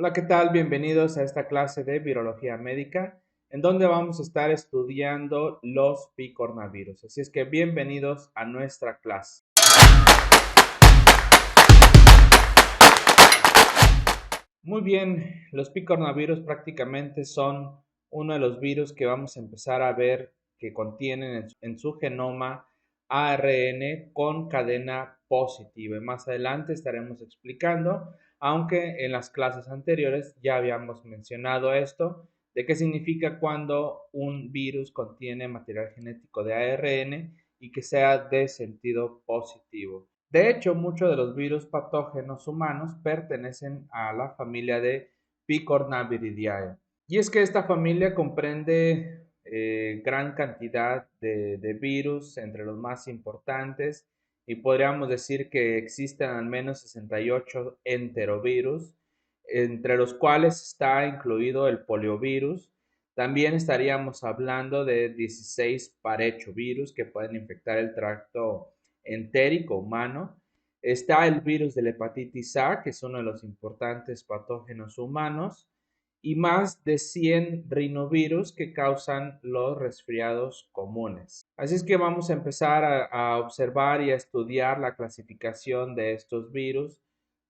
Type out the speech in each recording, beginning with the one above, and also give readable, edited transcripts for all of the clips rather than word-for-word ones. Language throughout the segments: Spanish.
Hola, ¿qué tal? Bienvenidos a esta clase de virología médica, en donde vamos a estar estudiando los picornavirus. Así es que bienvenidos a nuestra clase. Muy bien, los picornavirus prácticamente son uno de los virus que vamos a empezar a ver que contienen en su genoma ARN con cadena positiva. Y más adelante estaremos explicando, aunque en las clases anteriores ya habíamos mencionado esto, de qué significa cuando un virus contiene material genético de ARN y que sea de sentido positivo. De hecho, muchos de los virus patógenos humanos pertenecen a la familia de Picornaviridae. Y es que esta familia comprende gran cantidad de virus, entre los más importantes, y podríamos decir que existen al menos 68 enterovirus, entre los cuales está incluido el poliovirus. También estaríamos hablando de 16 parechovirus que pueden infectar el tracto entérico humano. Está el virus de la hepatitis A, que es uno de los importantes patógenos humanos, y más de 100 rinovirus que causan los resfriados comunes. Así es que vamos a empezar a observar y a estudiar la clasificación de estos virus.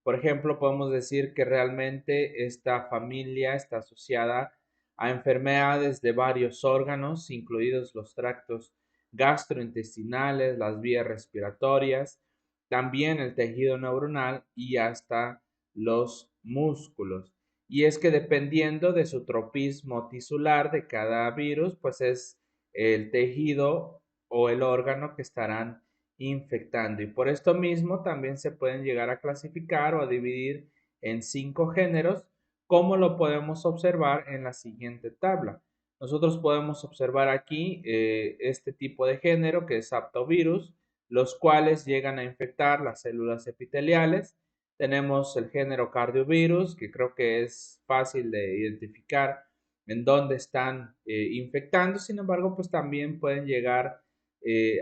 Por ejemplo, podemos decir que realmente esta familia está asociada a enfermedades de varios órganos, incluidos los tractos gastrointestinales, las vías respiratorias, también el tejido neuronal y hasta los músculos. Y es que dependiendo de su tropismo tisular de cada virus, pues es el tejido o el órgano que estarán infectando. Y por esto mismo también se pueden llegar a clasificar o a dividir en 5 géneros, como lo podemos observar en la siguiente tabla. Nosotros podemos observar aquí este tipo de género que es aptovirus, los cuales llegan a infectar las células epiteliales. Tenemos el género cardiovirus, que creo que es fácil de identificar en dónde están infectando. Sin embargo, pues también pueden llegar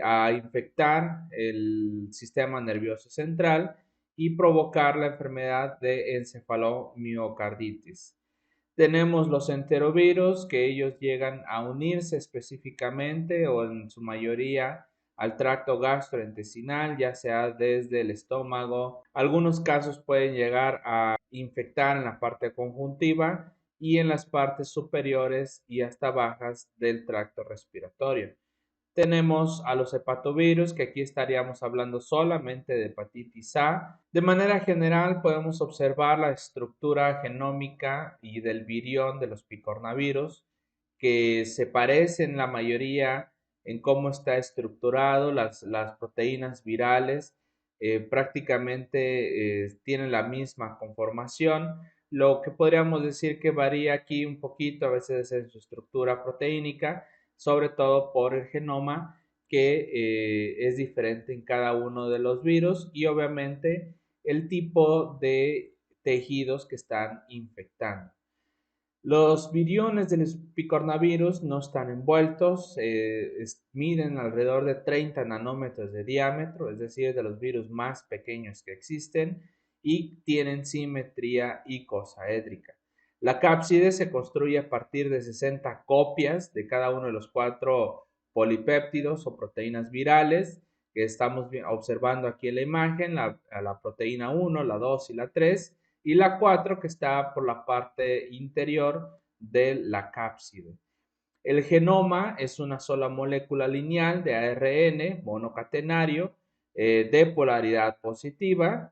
a infectar el sistema nervioso central y provocar la enfermedad de encefalomiocarditis. Tenemos los enterovirus, que ellos llegan a unirse específicamente o en su mayoría al tracto gastrointestinal, ya sea desde el estómago. Algunos casos pueden llegar a infectar en la parte conjuntiva y en las partes superiores y hasta bajas del tracto respiratorio. Tenemos a los hepatovirus, que aquí estaríamos hablando solamente de hepatitis A. De manera general, podemos observar la estructura genómica y del virión de los picornavirus, que se parecen la mayoría en cómo está estructurado las proteínas virales. Prácticamente tienen la misma conformación. Lo que podríamos decir que varía aquí un poquito, a veces en su estructura proteínica, sobre todo por el genoma, que es diferente en cada uno de los virus, y obviamente el tipo de tejidos que están infectando. Los viriones del picornavirus no están envueltos, miden alrededor de 30 nanómetros de diámetro, es decir, de los virus más pequeños que existen, y tienen simetría icosaédrica. La cápside se construye a partir de 60 copias de cada uno de los 4 polipéptidos o proteínas virales que estamos observando aquí en la imagen, la proteína 1, la 2 y la 3, y la 4 que está por la parte interior de la cápside. El genoma es una sola molécula lineal de ARN monocatenario de polaridad positiva,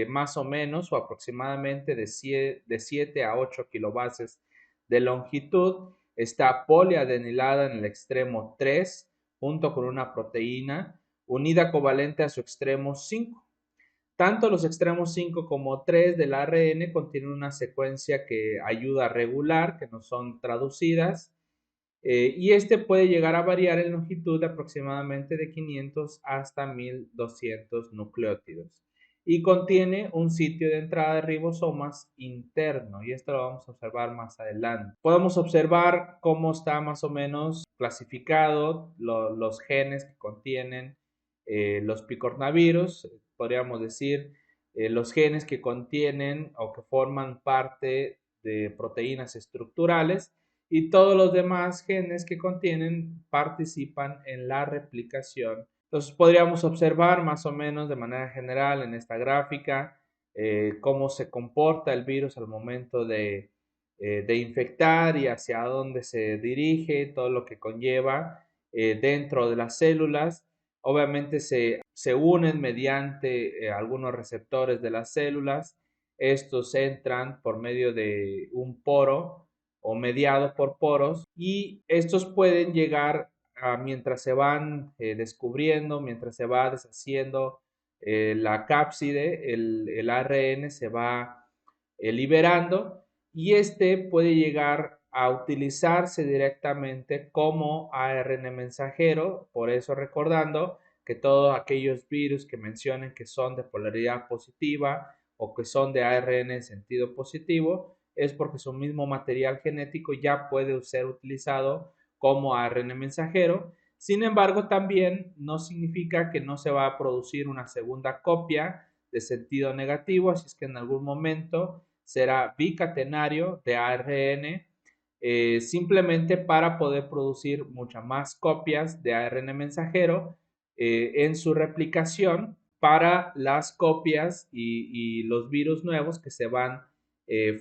más o menos o aproximadamente de 7 a 8 kilobases de longitud. Está poliadenilada en el extremo 3 junto con una proteína unida covalente a su extremo 5. Tanto los extremos 5 como 3 del ARN contienen una secuencia que ayuda a regular, que no son traducidas, y este puede llegar a variar en longitud de aproximadamente de 500 hasta 1200 nucleótidos. Y contiene un sitio de entrada de ribosomas interno, y esto lo vamos a observar más adelante. Podemos observar cómo está más o menos clasificado los genes que contienen los picornavirus. Podríamos decir los genes que contienen o que forman parte de proteínas estructurales y todos los demás genes que contienen participan en la replicación. Entonces podríamos observar más o menos de manera general en esta gráfica cómo se comporta el virus al momento de infectar y hacia dónde se dirige, todo lo que conlleva dentro de las células. Obviamente se unen mediante algunos receptores de las células. Estos entran por medio de un poro o mediado por poros y estos pueden llegar mientras se van descubriendo, mientras se va deshaciendo la cápside, el ARN se va liberando y este puede llegar a utilizarse directamente como ARN mensajero, por eso recordando que todos aquellos virus que mencionen que son de polaridad positiva o que son de ARN en sentido positivo, es porque su mismo material genético ya puede ser utilizado como ARN mensajero. Sin embargo, también no significa que no se va a producir una segunda copia de sentido negativo, así es que en algún momento será bicatenario de ARN simplemente para poder producir muchas más copias de ARN mensajero en su replicación para las copias y los virus nuevos que se van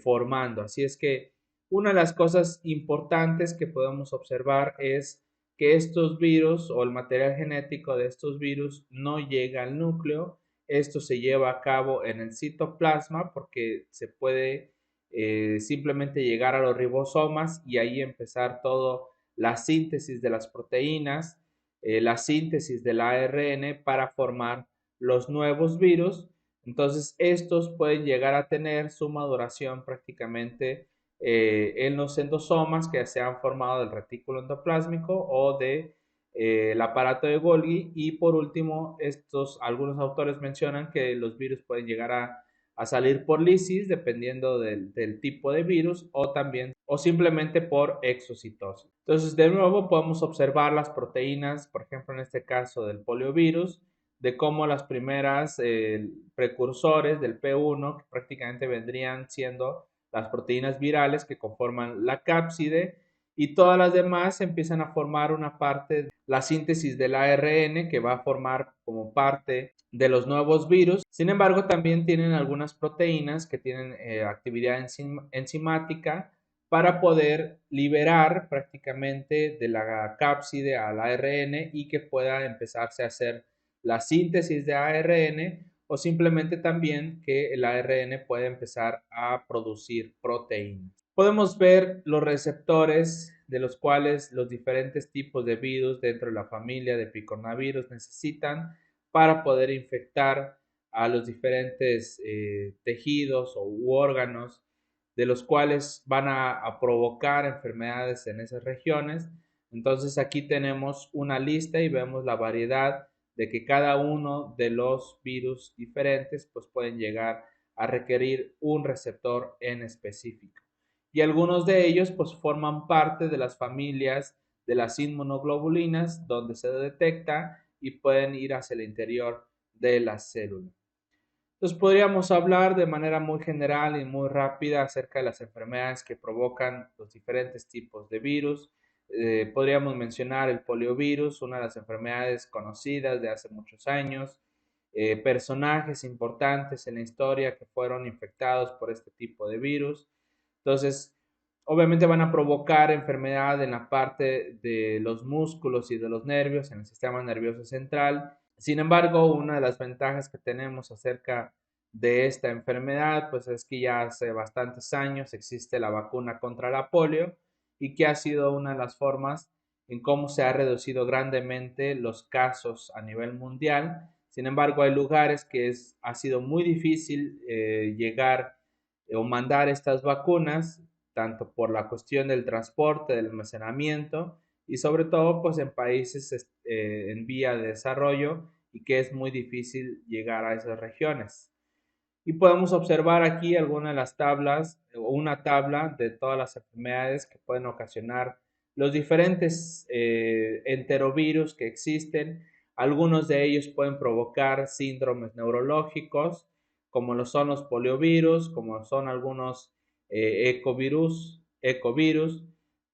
formando. Así es que una de las cosas importantes que podemos observar es que estos virus o el material genético de estos virus no llega al núcleo. Esto se lleva a cabo en el citoplasma porque se puede simplemente llegar a los ribosomas y ahí empezar todo la síntesis de las proteínas, la síntesis del ARN para formar los nuevos virus. Entonces, estos pueden llegar a tener su maduración prácticamente en los endosomas que se han formado del retículo endoplásmico o de el aparato de Golgi. Y por último, algunos autores mencionan que los virus pueden llegar a salir por lisis dependiendo del tipo de virus o también o simplemente por exocitosis. Entonces, de nuevo podemos observar las proteínas, por ejemplo, en este caso del poliovirus, de cómo las primeras precursores del P1, que prácticamente vendrían siendo las proteínas virales que conforman la cápside, y todas las demás empiezan a formar una parte, la síntesis del ARN que va a formar como parte de los nuevos virus. Sin embargo, también tienen algunas proteínas que tienen actividad enzimática para poder liberar prácticamente de la cápside al ARN y que pueda empezarse a hacer la síntesis de ARN o simplemente también que el ARN puede empezar a producir proteínas. Podemos ver los receptores de los cuales los diferentes tipos de virus dentro de la familia de picornavirus necesitan para poder infectar a los diferentes tejidos u órganos de los cuales van a provocar enfermedades en esas regiones. Entonces aquí tenemos una lista y vemos la variedad de que cada uno de los virus diferentes pues pueden llegar a requerir un receptor en específico. Y algunos de ellos pues forman parte de las familias de las inmunoglobulinas donde se detecta y pueden ir hacia el interior de la célula. Entonces podríamos hablar de manera muy general y muy rápida acerca de las enfermedades que provocan los diferentes tipos de virus. Podríamos mencionar el poliovirus, una de las enfermedades conocidas de hace muchos años, personajes importantes en la historia que fueron infectados por este tipo de virus. Entonces, obviamente van a provocar enfermedad en la parte de los músculos y de los nervios, en el sistema nervioso central. Sin embargo, una de las ventajas que tenemos acerca de esta enfermedad, pues es que ya hace bastantes años existe la vacuna contra la polio y que ha sido una de las formas en cómo se ha reducido grandemente los casos a nivel mundial. Sin embargo, hay lugares que ha sido muy difícil llegar o mandar estas vacunas, tanto por la cuestión del transporte, del almacenamiento y sobre todo pues en países en vía de desarrollo y que es muy difícil llegar a esas regiones. Y podemos observar aquí algunas de las tablas o una tabla de todas las enfermedades que pueden ocasionar los diferentes enterovirus que existen. Algunos de ellos pueden provocar síndromes neurológicos, como lo son los poliovirus, como son algunos ecovirus.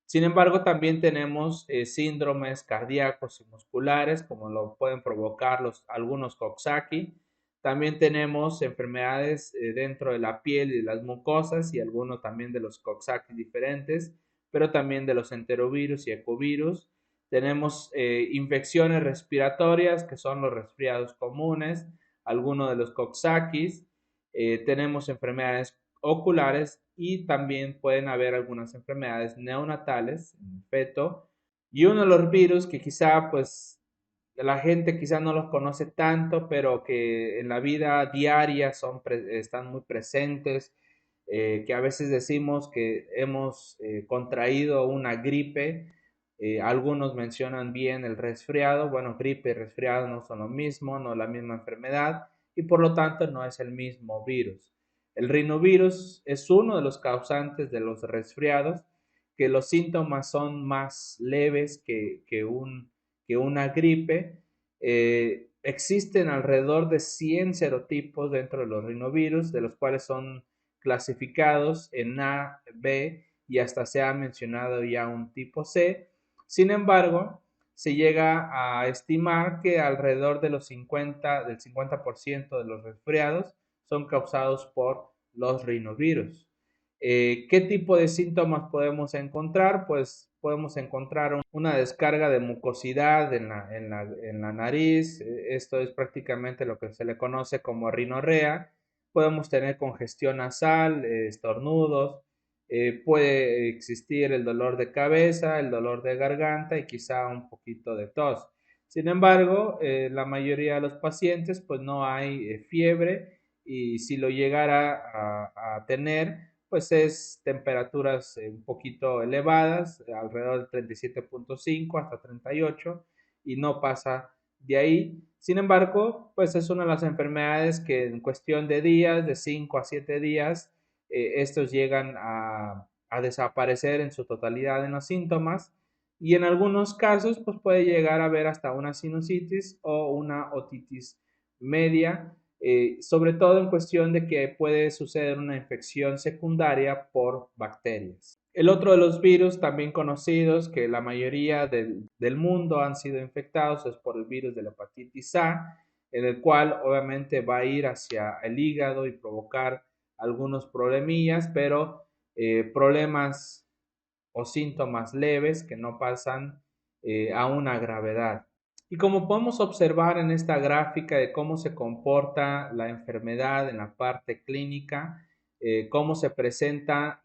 Sin embargo, también tenemos síndromes cardíacos y musculares, como lo pueden provocar algunos Coxsackie. También tenemos enfermedades dentro de la piel y de las mucosas y algunos también de los Coxsackie diferentes, pero también de los enterovirus y ecovirus. Tenemos infecciones respiratorias, que son los resfriados comunes, algunos de los Coxsackies. Tenemos enfermedades oculares y también pueden haber algunas enfermedades neonatales en el feto. Y uno de los virus que quizá pues la gente quizá no los conoce tanto, pero que en la vida diaria están muy presentes, que a veces decimos que hemos contraído una gripe. Algunos mencionan bien el resfriado. Bueno, gripe y resfriado no son lo mismo, no la misma enfermedad y por lo tanto no es el mismo virus. El rinovirus es uno de los causantes de los resfriados, que los síntomas son más leves que una gripe. Existen alrededor de 100 serotipos dentro de los rinovirus, de los cuales son clasificados en A, B y hasta se ha mencionado ya un tipo C. Sin embargo, se llega a estimar que alrededor de del 50% de los resfriados son causados por los rinovirus. ¿Qué tipo de síntomas podemos encontrar? Pues podemos encontrar una descarga de mucosidad en la nariz. Esto es prácticamente lo que se le conoce como rinorrea. Podemos tener congestión nasal, estornudos. Puede existir el dolor de cabeza, el dolor de garganta y quizá un poquito de tos. Sin embargo, la mayoría de los pacientes pues no hay fiebre y si lo llegara a tener, pues es temperaturas un poquito elevadas, alrededor de 37.5 hasta 38 y no pasa de ahí. Sin embargo, pues es una de las enfermedades que en cuestión de días, de 5 a 7 días, estos llegan a desaparecer en su totalidad en los síntomas y en algunos casos pues puede llegar a haber hasta una sinusitis o una otitis media, sobre todo en cuestión de que puede suceder una infección secundaria por bacterias. El otro de los virus también conocidos que la mayoría del mundo han sido infectados es por el virus de la hepatitis A, en el cual obviamente va a ir hacia el hígado y provocar algunos problemillas, pero problemas o síntomas leves que no pasan a una gravedad. Y como podemos observar en esta gráfica de cómo se comporta la enfermedad en la parte clínica, cómo se presentan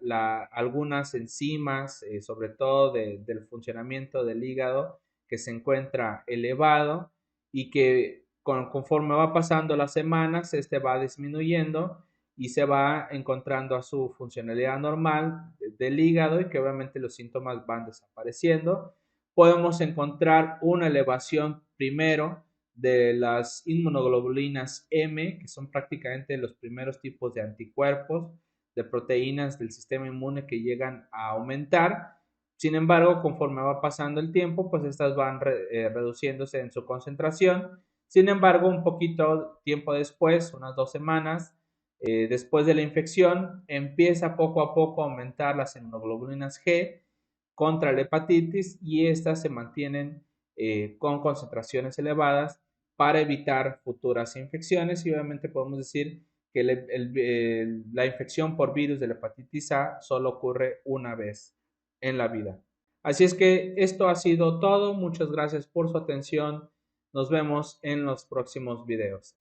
algunas enzimas, sobre todo del funcionamiento del hígado, que se encuentra elevado y que conforme va pasando las semanas, este va disminuyendo y se va encontrando a su funcionalidad normal del hígado y que obviamente los síntomas van desapareciendo. Podemos encontrar una elevación primero de las inmunoglobulinas M, que son prácticamente los primeros tipos de anticuerpos, de proteínas del sistema inmune que llegan a aumentar. Sin embargo, conforme va pasando el tiempo, pues estas van reduciéndose en su concentración. Sin embargo, un poquito tiempo después, unas 2 semanas, después de la infección, empieza poco a poco a aumentar las inmunoglobulinas G contra la hepatitis y estas se mantienen con concentraciones elevadas para evitar futuras infecciones y obviamente podemos decir que la infección por virus de la hepatitis A solo ocurre una vez en la vida. Así es que esto ha sido todo. Muchas gracias por su atención. Nos vemos en los próximos videos.